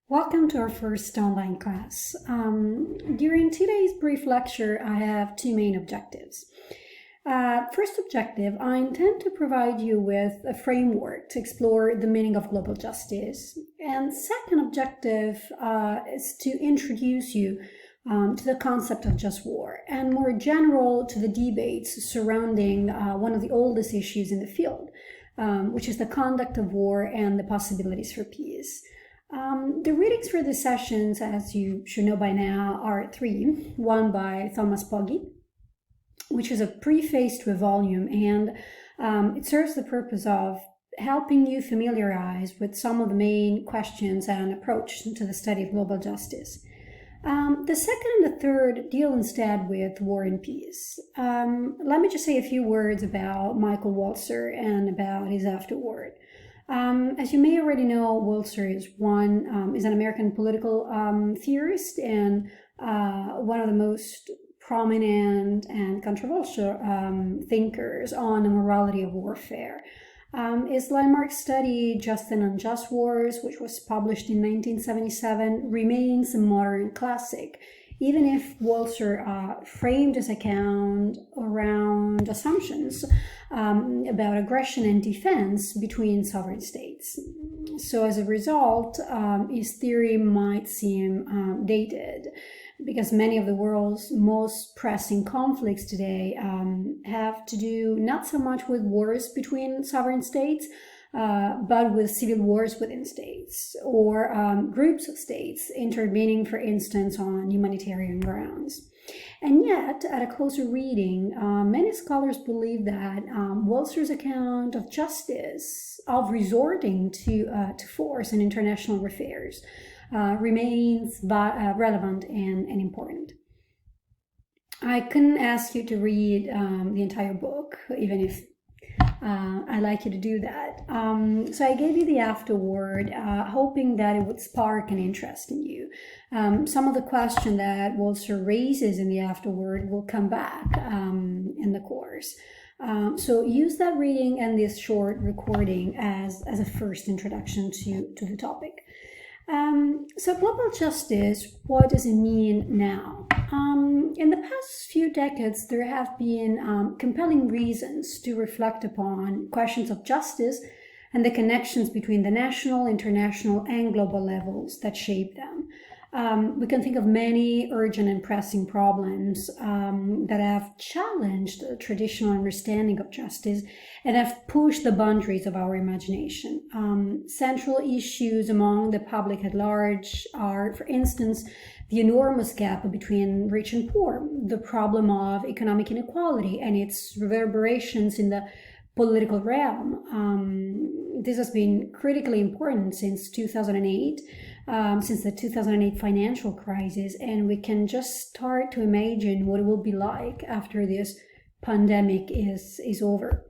Welcome to our first online class. During today's brief lecture, I have two main objectives. First objective, I intend to provide you with a framework to explore the meaning of global justice. And second objective is to introduce you to the concept of just war, and more general to the debates surrounding one of the oldest issues in the field, which is the conduct of war and the possibilities for peace. The readings for the sessions, as you should know by now, are three. One by Thomas Poggi, which is a preface to a volume, and it serves the purpose of helping you familiarize with some of the main questions and approach to the study of global justice. The second and the third deal instead with war and peace. Let me just say a few words about Michael Walzer and about his afterword. As you may already know, Walzer is an American political theorist and one of the most prominent and controversial thinkers on the morality of warfare. His landmark study, Just and Unjust Wars, which was published in 1977, remains a modern classic, even if Walzer framed his account around assumptions about aggression and defense between sovereign states. So as a result, his theory might seem dated, because many of the world's most pressing conflicts today have to do not so much with wars between sovereign states, but with civil wars within states, or groups of states intervening, for instance, on humanitarian grounds. And yet, at a closer reading, many scholars believe that Walzer's account of justice, of resorting to force in international affairs, remains relevant and important. I couldn't ask you to read the entire book, even if I'd like you to do that. So I gave you the afterword, hoping that it would spark an interest in you. Some of the questions that Walzer raises in the afterword will come back in the course. So use that reading and this short recording as a first introduction to the topic. So global justice, what does it mean now? In the past few decades, there have been compelling reasons to reflect upon questions of justice and the connections between the national, international, and global levels that shape them. We can think of many urgent and pressing problems that have challenged the traditional understanding of justice and have pushed the boundaries of our imagination. Central issues among the public at large are, for instance, the enormous gap between rich and poor, the problem of economic inequality and its reverberations in the political realm. This has been critically important since 2008. Since the 2008 financial crisis, and we can just start to imagine what it will be like after this pandemic is over.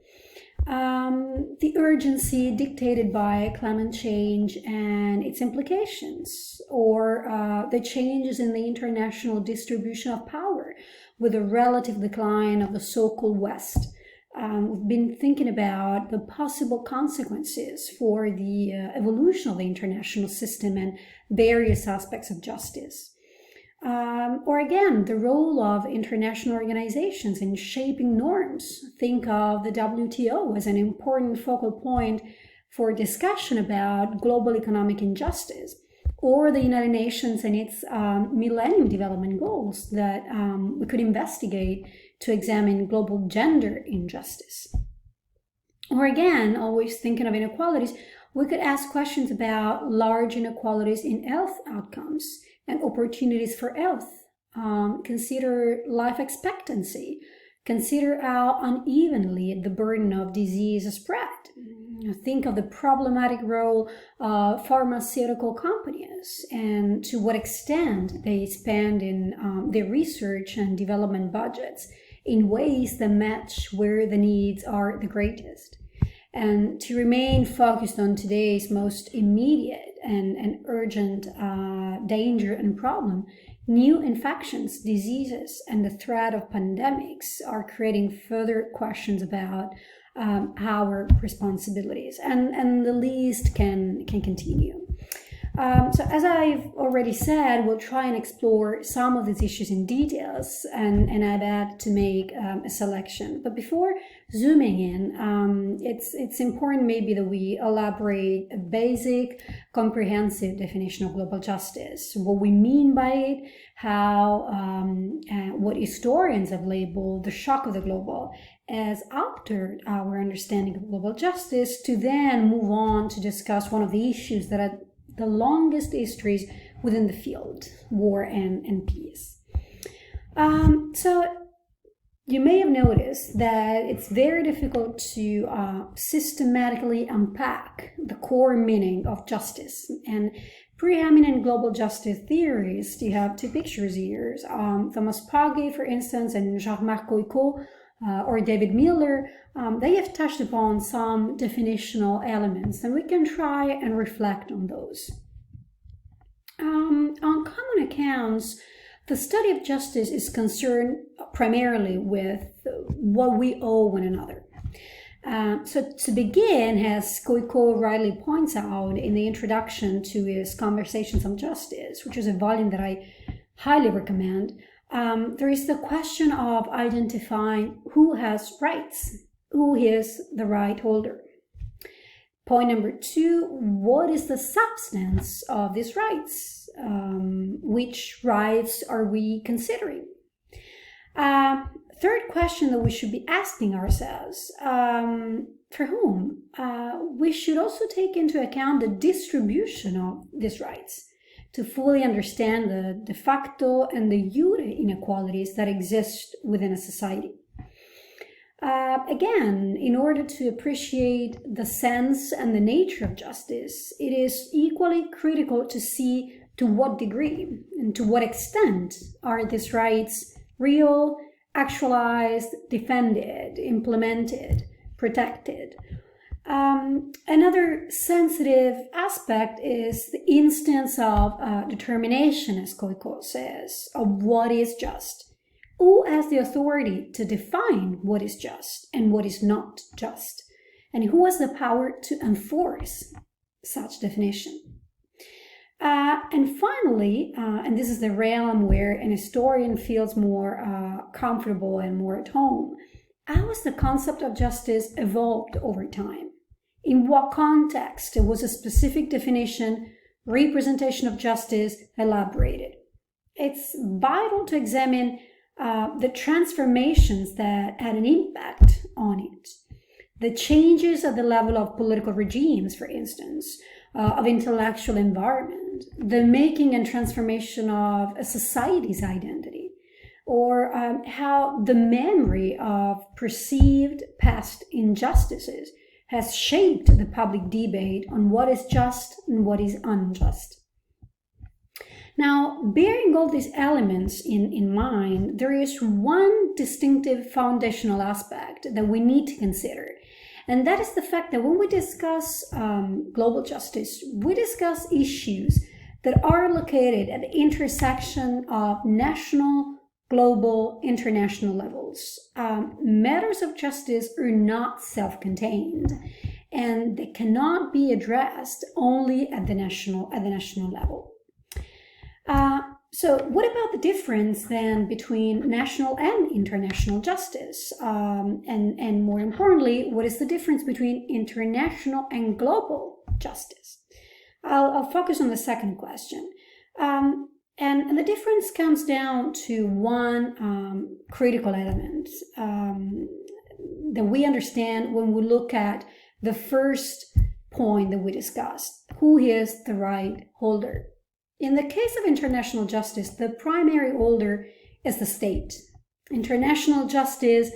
The urgency dictated by climate change and its implications, or the changes in the international distribution of power with a relative decline of the so-called West. We've been thinking about the possible consequences for the evolution of the international system and various aspects of justice. Or again, the role of international organizations in shaping norms. Think of the WTO as an important focal point for discussion about global economic injustice, or the United Nations and its Millennium Development Goals that we could investigate to examine global gender injustice. Or again, always thinking of inequalities, we could ask questions about large inequalities in health outcomes and opportunities for health. Consider life expectancy. Consider how unevenly the burden of disease is spread. Think of the problematic role of pharmaceutical companies and to what extent they spend in their research and development budgets in ways that match where the needs are the greatest. And to remain focused on today's most immediate and urgent danger and problem, new infections, diseases, and the threat of pandemics are creating further questions about our responsibilities, and the list can continue. So as I've already said, we'll try and explore some of these issues in details, and I've had to make a selection. But before zooming in, it's important maybe that we elaborate a basic, comprehensive definition of global justice, what we mean by it, how what historians have labeled the shock of the global has altered our understanding of global justice, to then move on to discuss one of the issues that are the longest histories within the field, war and peace. So you may have noticed that it's very difficult to systematically unpack the core meaning of justice. And preeminent global justice theorists, you have two pictures here. Thomas Page, for instance, and Jean-Marc Coicot, or David Miller, they have touched upon some definitional elements, and we can try and reflect on those. On common accounts, the study of justice is concerned primarily with what we owe one another. So to begin, as Coicot rightly points out in the introduction to his Conversations on Justice, which is a volume that I highly recommend, there is the question of identifying who has rights, who is the right holder. Point number 2, what is the substance of these rights? Which rights are we considering? Third question that we should be asking ourselves, for whom? We should also take into account the distribution of these rights to fully understand the de facto and de jure inequalities that exist within a society. Again, in order to appreciate the sense and the nature of justice, it is equally critical to see to what degree and to what extent are these rights real, actualized, defended, implemented, protected. Another sensitive aspect is the instance of determination, as Coicot says, of what is just. Who has the authority to define what is just and what is not just? And who has the power to enforce such definition? And finally, and this is the realm where an historian feels more comfortable and more at home, how has the concept of justice evolved over time? In what context was a specific definition, representation of justice elaborated? It's vital to examine the transformations that had an impact on it. The changes at the level of political regimes, for instance, of intellectual environment, the making and transformation of a society's identity, or how the memory of perceived past injustices has shaped the public debate on what is just and what is unjust. Now, bearing all these elements in mind, there is one distinctive foundational aspect that we need to consider, and that is the fact that when we discuss global justice, we discuss issues that are located at the intersection of national, global, international levels. Matters of justice are not self-contained, and they cannot be addressed only at the national level. So what about the difference then between national and international justice? And more importantly, what is the difference between international and global justice? I'll focus on the second question. And the difference comes down to one critical element that we understand when we look at the first point that we discussed. Who is the right holder? In the case of international justice, the primary holder is the state. International justice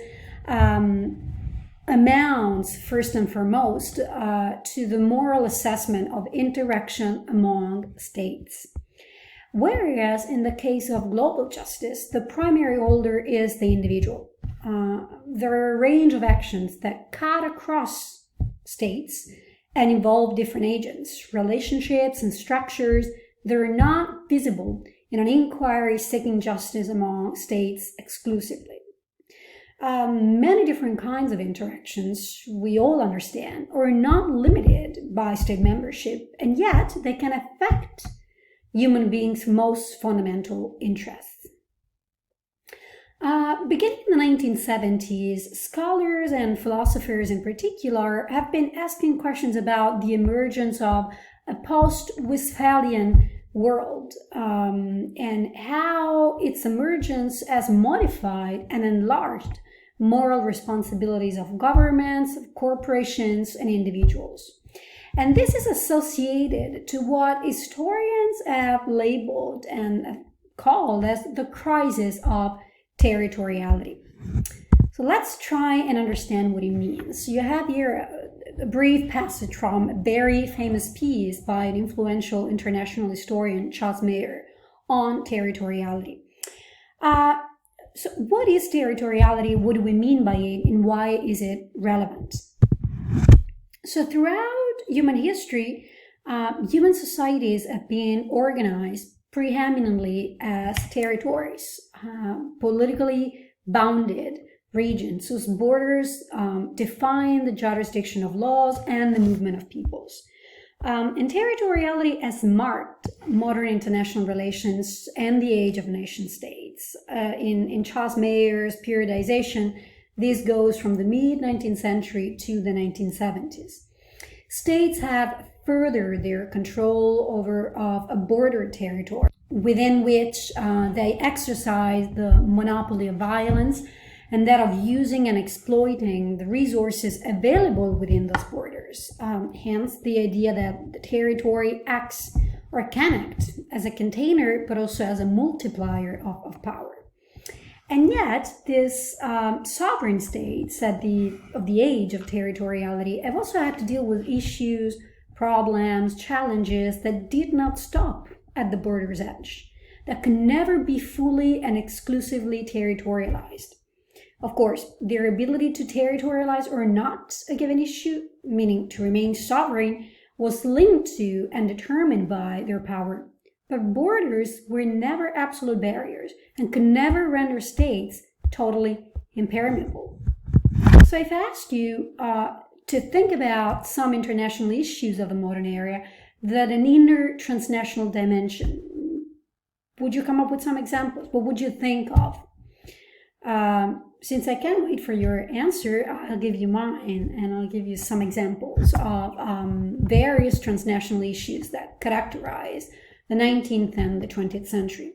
amounts, first and foremost, to the moral assessment of interaction among states. Whereas in the case of global justice, the primary holder is the individual. There are a range of actions that cut across states and involve different agents, relationships, and structures that are not visible in an inquiry seeking justice among states exclusively. Many different kinds of interactions, we all understand, are not limited by state membership, and yet they can affect human beings' most fundamental interests. Beginning in the 1970s, scholars and philosophers in particular have been asking questions about the emergence of a post-Westphalian world and how its emergence has modified and enlarged moral responsibilities of governments, of corporations, and individuals. And this is associated to what historians have labeled and called as the crisis of territoriality. So let's try and understand what it means. You have here a brief passage from a very famous piece by an influential international historian, Charles Mayer, on territoriality. So what is territoriality? What do we mean by it? And why is it relevant? So throughout human history, human societies have been organized preeminently as territories, politically bounded regions whose borders define the jurisdiction of laws and the movement of peoples. And territoriality has marked modern international relations and the age of nation states. In Charles Mayer's periodization, this goes from the mid-19th century to the 1970s. States have furthered their control of a border territory within which they exercise the monopoly of violence and that of using and exploiting the resources available within those borders. Hence, the idea that the territory acts or can act as a container, but also as a multiplier of power. And yet, these sovereign states of the age of territoriality have also had to deal with issues, problems, challenges that did not stop at the border's edge, that could never be fully and exclusively territorialized. Of course, their ability to territorialize or not a given issue, meaning to remain sovereign, was linked to and determined by their power. But borders were never absolute barriers and could never render states totally impermeable. So I've asked you to think about some international issues of the modern era that an inner transnational dimension. Would you come up with some examples? What would you think of? Since I can't wait for your answer, I'll give you mine, and I'll give you some examples of various transnational issues that characterize the 19th and the 20th century.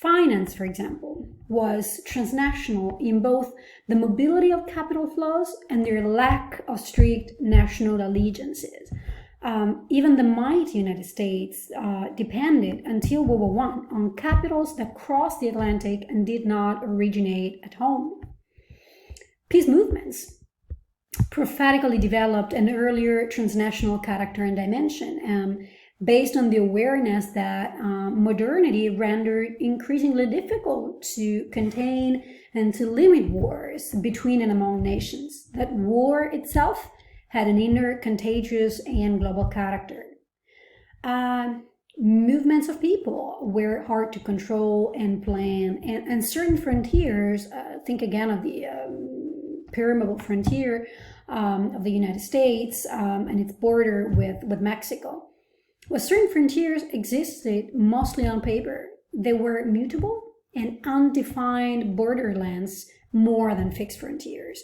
Finance, for example, was transnational in both the mobility of capital flows and their lack of strict national allegiances. Even the mighty United States depended until World War I on capitals that crossed the Atlantic and did not originate at home. Peace movements prophetically developed an earlier transnational character and dimension, based on the awareness that modernity rendered increasingly difficult to contain and to limit wars between and among nations, that war itself had an inner, contagious, and global character. Movements of people were hard to control and plan, and certain frontiers, think again of the permeable frontier of the United States and its border with Mexico. Well, certain frontiers existed mostly on paper. They were mutable and undefined borderlands more than fixed frontiers.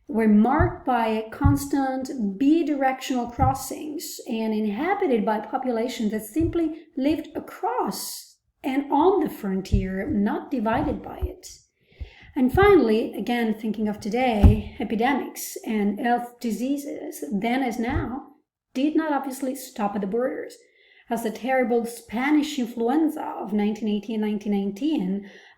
Were marked by constant bidirectional crossings and inhabited by populations that simply lived across and on the frontier, not divided by it. And finally, again, thinking of today, epidemics and health diseases, then as now, did not obviously stop at the borders. As the terrible Spanish influenza of 1918 and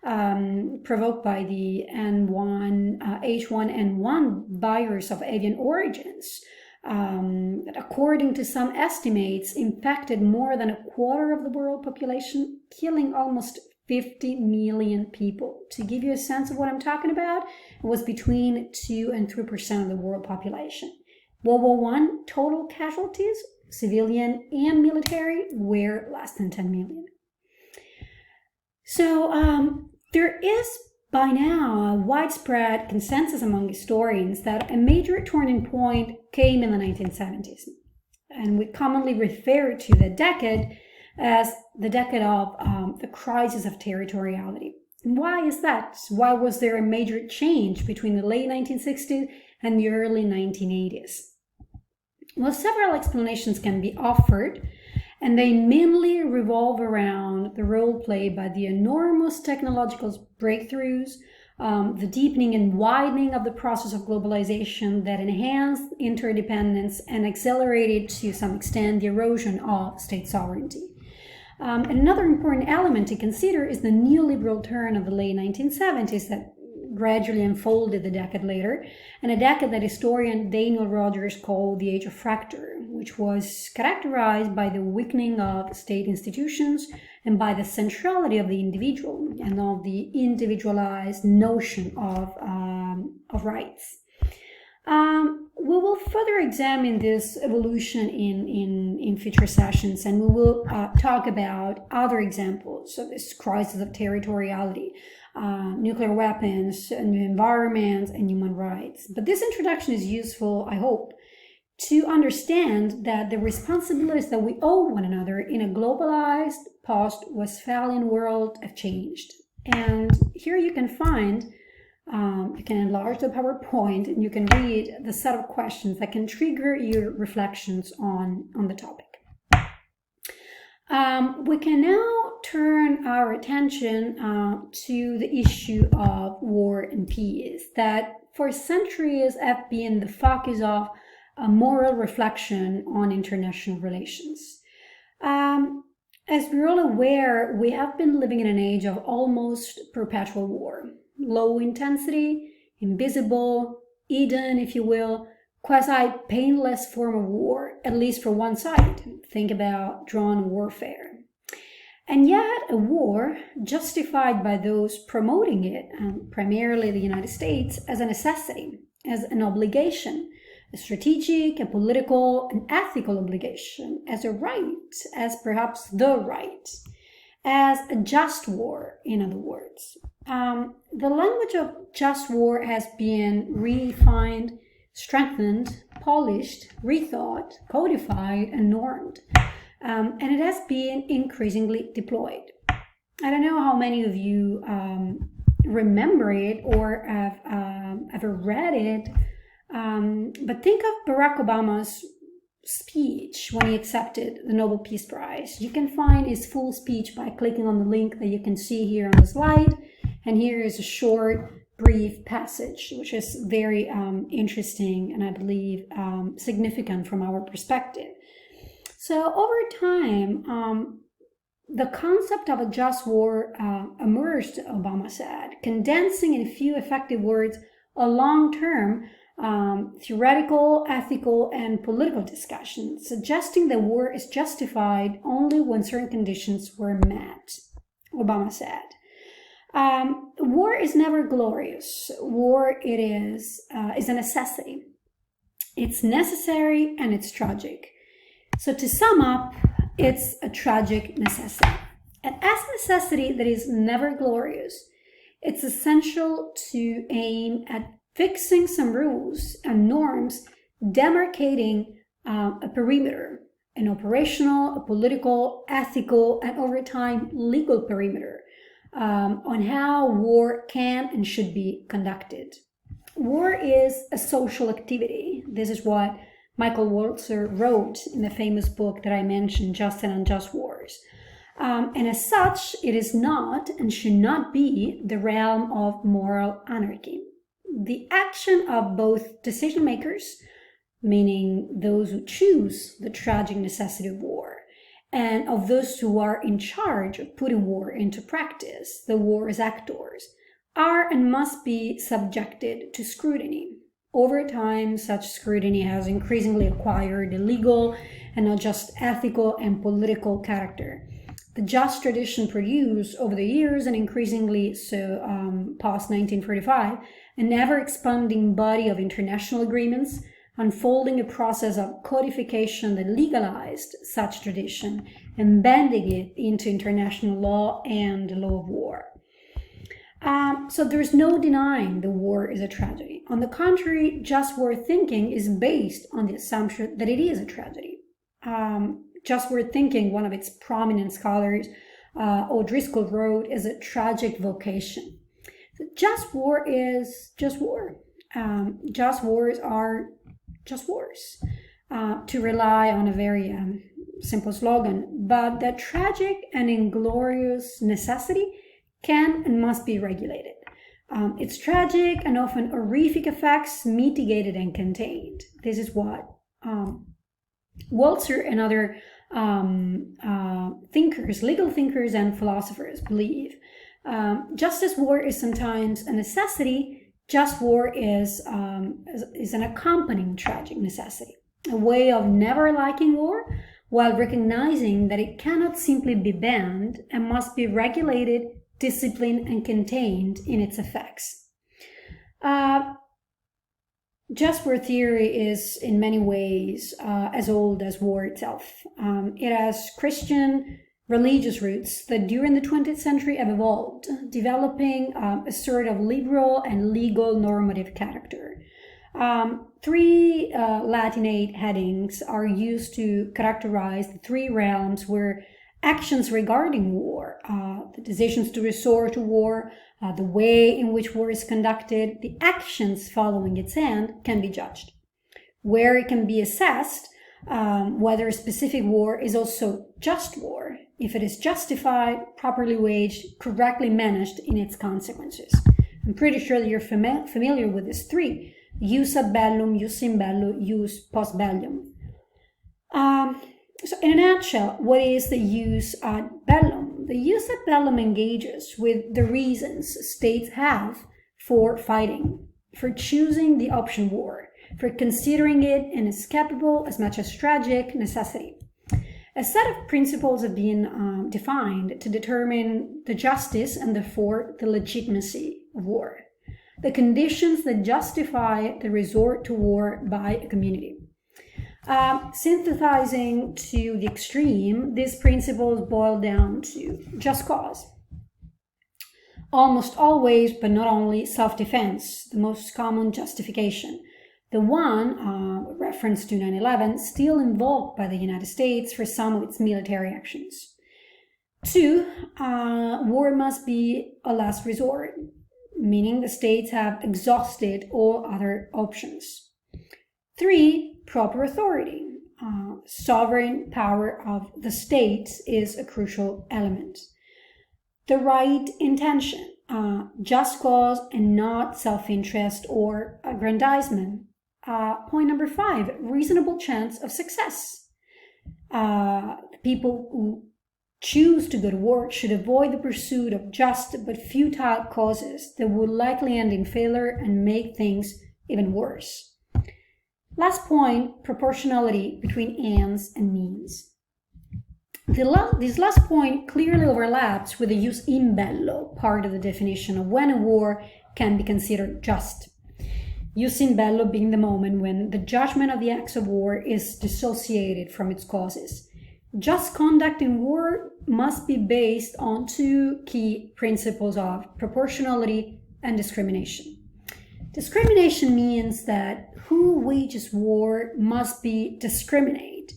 1919, provoked by the H1N1 virus of avian origins, that according to some estimates infected more than a quarter of the world population, killing almost 50 million people. To give you a sense of what I'm talking about, it was between 2 and 3% of the world population. World War I, total casualties, civilian and military, were less than 10 million. So there is by now a widespread consensus among historians that a major turning point came in the 1970s. And we commonly refer to the decade as the decade of the crisis of territoriality. And why is that? Why was there a major change between the late 1960s and the early 1980s? Well, several explanations can be offered, and they mainly revolve around the role played by the enormous technological breakthroughs, the deepening and widening of the process of globalization that enhanced interdependence and accelerated to some extent the erosion of state sovereignty. And another important element to consider is the neoliberal turn of the late 1970s that gradually unfolded a decade later, and a decade that historian Daniel Rogers called the Age of Fracture, which was characterized by the weakening of state institutions and by the centrality of the individual and of the individualized notion of rights. We will further examine this evolution in future sessions, and we will talk about other examples of this crisis of territoriality, nuclear weapons, new environments, and human rights. But this introduction is useful, I hope, to understand that the responsibilities that we owe one another in a globalized post-Westphalian world have changed. And here you can find, you can enlarge the PowerPoint and you can read the set of questions that can trigger your reflections on the topic. We can now turn our attention to the issue of war and peace that for centuries have been the focus of a moral reflection on international relations. As we're all aware, we have been living in an age of almost perpetual war. Low intensity, invisible, hidden, if you will, quasi-painless form of war, at least for one side. Think about drone warfare. And yet a war justified by those promoting it, primarily the United States, as a necessity, as an obligation, a strategic, a political, an ethical obligation, as a right, as perhaps the right, as a just war, in other words. The language of just war has been redefined, strengthened, polished, rethought, codified, and normed. And it has been increasingly deployed. I don't know how many of you remember it or have ever read it, but think of Barack Obama's speech when he accepted the Nobel Peace Prize. You can find his full speech by clicking on the link that you can see here on the slide. And here is a short, brief passage, which is very interesting and I believe significant from our perspective. So over time, the concept of a just war emerged, Obama said, condensing in a few effective words a long-term theoretical, ethical, and political discussion, suggesting that war is justified only when certain conditions were met, Obama said. War is never glorious. War, it is a necessity. It's necessary and it's tragic. So to sum up, it's a tragic necessity. And as a necessity that is never glorious, it's essential to aim at fixing some rules and norms, demarcating a perimeter, an operational, a political, ethical, and over time legal perimeter on how war can and should be conducted. War is a social activity. This is what Michael Walzer wrote in the famous book that I mentioned, Just and Unjust Wars. And as such, it is not and should not be the realm of moral anarchy. The action of both decision makers, meaning those who choose the tragic necessity of war, and of those who are in charge of putting war into practice, the war's actors, are and must be subjected to scrutiny. Over time, such scrutiny has increasingly acquired a legal and not just ethical and political character. The just tradition produced over the years, and increasingly so post-1945, an ever-expanding body of international agreements, unfolding a process of codification that legalized such tradition, embedding it into international law and the law of war. So there's no denying the war is a tragedy. On the contrary, just war thinking is based on the assumption that it is a tragedy. Just war thinking, one of its prominent scholars, O'Driscoll, wrote, is a tragic vocation. So just war is just war. Just wars are just wars. To rely on a very simple slogan, but that tragic and inglorious necessity can and must be regulated. Its tragic and often horrific effects mitigated and contained. This is what Walzer and other thinkers, legal thinkers and philosophers believe. Just as war is sometimes a necessity, just war is an accompanying tragic necessity, a way of never liking war while recognizing that it cannot simply be banned and must be regulated, disciplined, and contained in its effects. Just war theory is in many ways as old as war itself. It has Christian religious roots that during the 20th century have evolved, developing a sort of liberal and legal normative character. Three Latinate headings are used to characterize the three realms where actions regarding war, the decisions to resort to war, the way in which war is conducted, the actions following its end can be judged. Where it can be assessed whether a specific war is also just war, if it is justified, properly waged, correctly managed in its consequences. I'm pretty sure that you're familiar with these three: jus ad bellum, jus in bello, jus post bellum. So in a nutshell, what is the jus ad bellum? The jus ad bellum engages with the reasons states have for fighting, for choosing the option war, for considering it an escapable as much as tragic necessity. A set of principles have been defined to determine the justice and therefore the legitimacy of war, the conditions that justify the resort to war by a community. Synthesizing to the extreme, these principles boil down to just cause. Almost always, but not only, self-defense, the most common justification. The one, reference to 9/11, still invoked by the United States for some of its military actions. 2, war must be a last resort, meaning the states have exhausted all other options. 3, proper authority. Sovereign power of the states is a crucial element. The right intention, just cause and not self-interest or aggrandizement. Point number 5, reasonable chance of success. People who choose to go to war should avoid the pursuit of just but futile causes that would likely end in failure and make things even worse. Last point, proportionality between ends and means. This last point clearly overlaps with the jus in bello part of the definition of when a war can be considered just. Jus in bello being the moment when the judgment of the acts of war is dissociated from its causes. Just conduct in war must be based on 2 key principles of proportionality and discrimination. Discrimination means that who wages war must be discriminate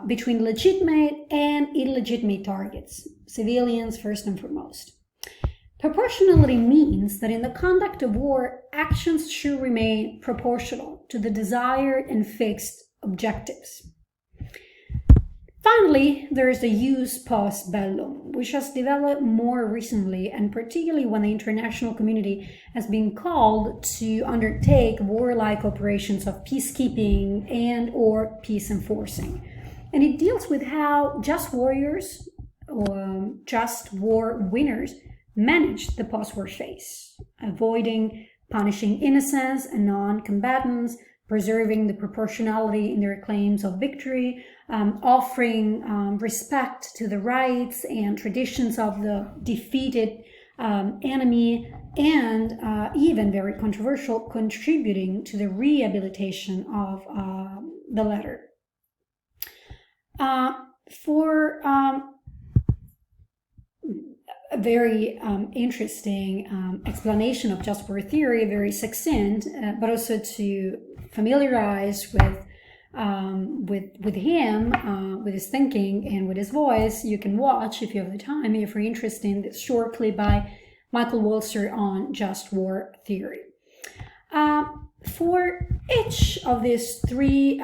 between legitimate and illegitimate targets, civilians first and foremost. Proportionality means that in the conduct of war, actions should remain proportional to the desired and fixed objectives. Finally, there is the jus post bellum, which has developed more recently, and particularly when the international community has been called to undertake warlike operations of peacekeeping and or peace enforcing. And it deals with how just warriors or just war winners manage the post-war phase, avoiding punishing innocents and non-combatants, preserving the proportionality in their claims of victory, offering respect to the rights and traditions of the defeated enemy, and even very controversial, contributing to the rehabilitation of the latter. For a very interesting explanation of just war theory, very succinct, but also to familiarize with him, with his thinking and with his voice. You can watch, if you have the time, if you're interested, in this short clip by Michael Walzer on just war theory. For each of these three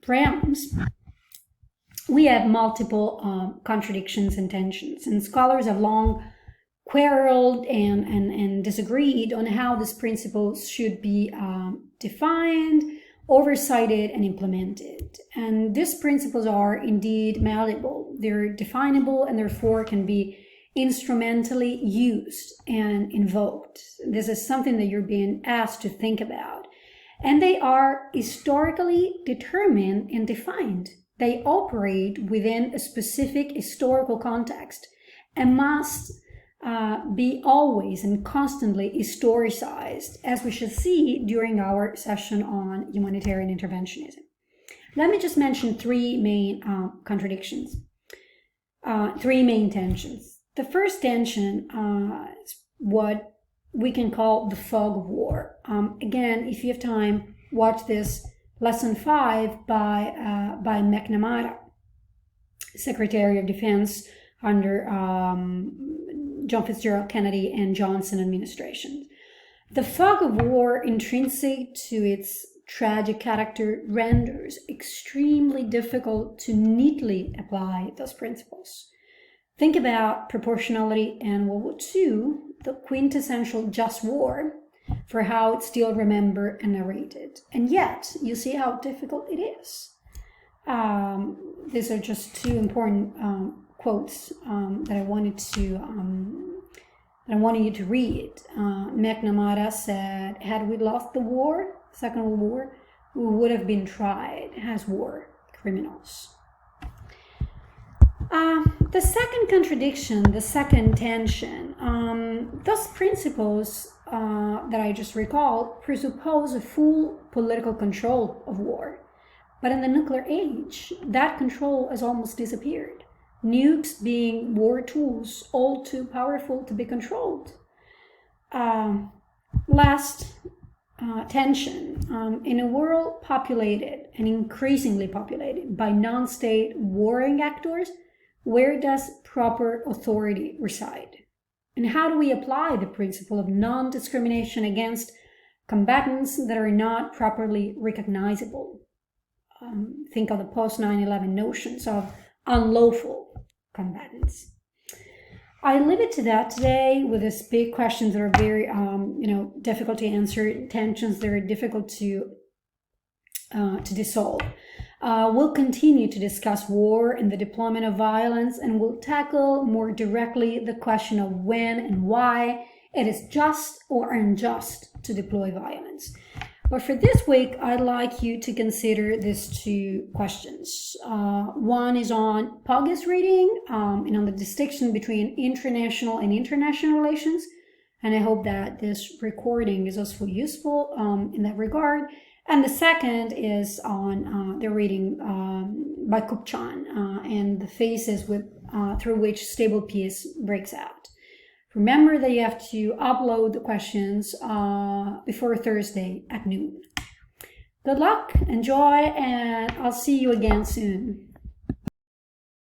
realms, we have multiple contradictions and tensions, and scholars have long quarreled and disagreed on how these principles should be defined, oversighted, and implemented. And these principles are indeed malleable. They're definable and therefore can be instrumentally used and invoked. This is something that you're being asked to think about. And they are historically determined and defined. They operate within a specific historical context and must be always and constantly historicized, as we shall see during our session on humanitarian interventionism. Let me just mention three main contradictions, three main tensions. The first tension is what we can call the fog of war. Again, if you have time, watch this lesson 5 by McNamara, Secretary of Defense under John Fitzgerald Kennedy and Johnson administrations. The fog of war, intrinsic to its tragic character, renders extremely difficult to neatly apply those principles. Think about proportionality and World War II, the quintessential just war, for how it's still remembered and narrated. And yet, you see how difficult it is. These are just two important quotes that I wanted you to read. McNamara said, "Had we lost the war, Second World War, we would have been tried as war criminals." The second contradiction, the second tension, those principles that I just recalled presuppose a full political control of war. But in the nuclear age, that control has almost disappeared. Nukes being war tools, all too powerful to be controlled. Last tension. In a world populated and increasingly populated by non-state warring actors, where does proper authority reside? And how do we apply the principle of non-discrimination against combatants that are not properly recognizable? Think of the post-9/11 notions of unlawful combatants. I leave it to that today with these big questions that are very, difficult to answer, tensions that are difficult to dissolve. We'll continue to discuss war and the deployment of violence, and we'll tackle more directly the question of when and why it is just or unjust to deploy violence. But for this week, I'd like you to consider these two questions. One is on Pogge's reading and on the distinction between international and international relations. And I hope that this recording is also useful in that regard. And the second is on the reading by Kupchan and the phases through which stable peace breaks out. Remember that you have to upload the questions before Thursday at noon. Good luck, enjoy, and I'll see you again soon.